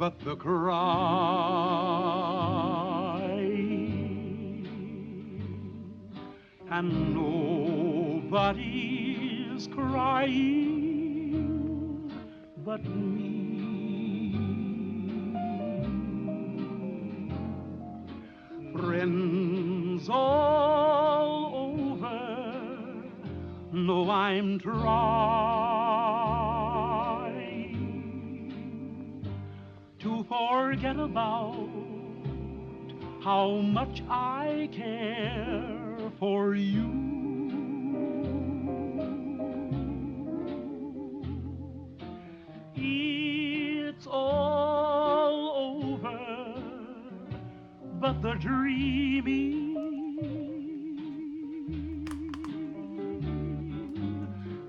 but the cry, and nobody's crying but me. Friends all over know I'm trying to forget about how much I care for you. It's all over, but the dreaming,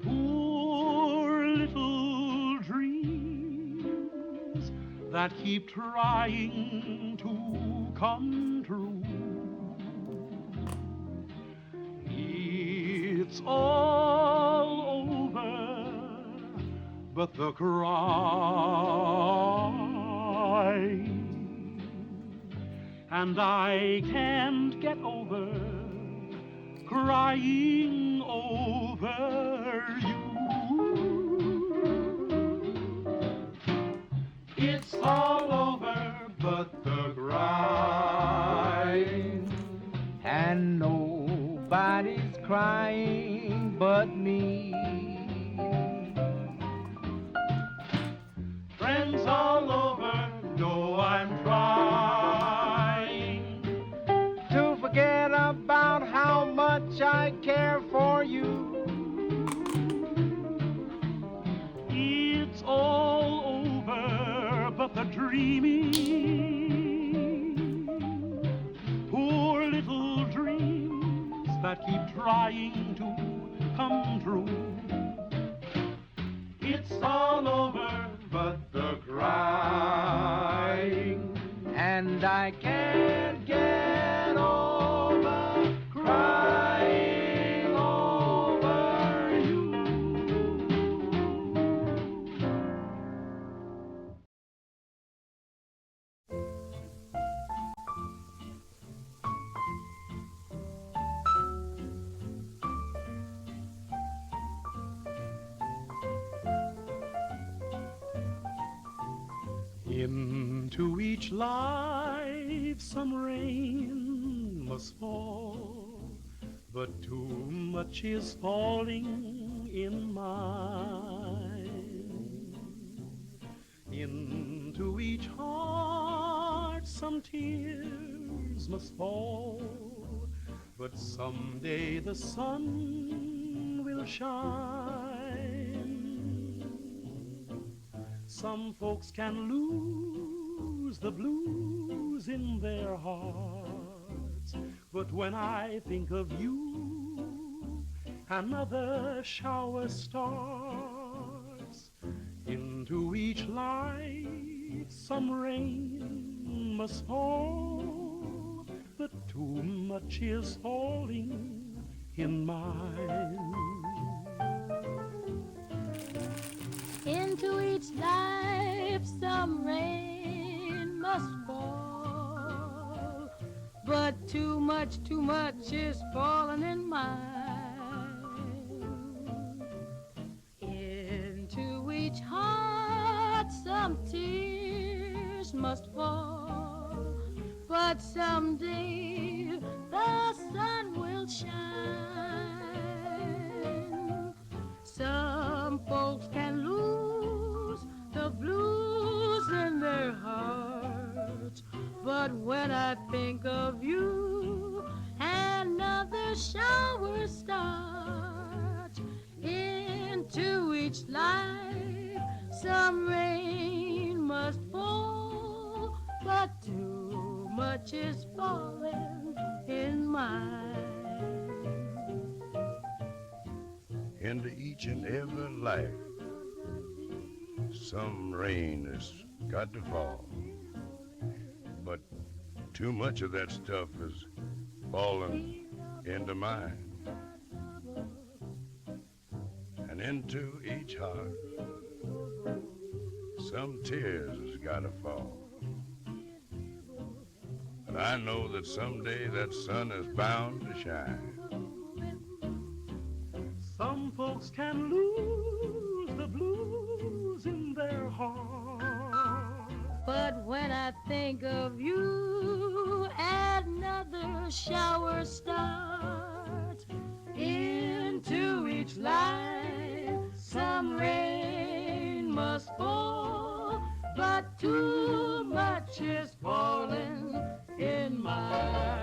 poor little dreams that keep trying to come true. It's all over, but the cry, and I can't get over crying over you. It's all over, but the crying, and nobody's crying but me. Friends all over know I'm trying to forget about how much I care for you. It's all over, but the dreaming, poor little dreams that keep trying to come true. It's all over, but the crying, and I can't get over crying over you. Into each life some rain must fall, but too much is falling in mine. Into each heart some tears must fall, but someday the sun will shine. Some folks can lose the blues in their hearts, but when I think of you, another shower starts. Into each life some rain must fall, but too much is falling in mine. Into each life some rain must fall, but too much is falling in mine. Into each heart some tears must fall, but someday the sun will shine. Some folks can lose the blues in their hearts, but when I think of you, another shower starts. Into each life some rain must fall, but too much is falling in mine. Into each and every life, some rain has got to fall. But too much of that stuff is falling into mine. And into each heart, some tears has gotta fall. But I know that someday that sun is bound to shine. Some folks can lose the blues in their heart. But when I think of you, another shower starts. Into each life, some rain must fall, but too much is falling in my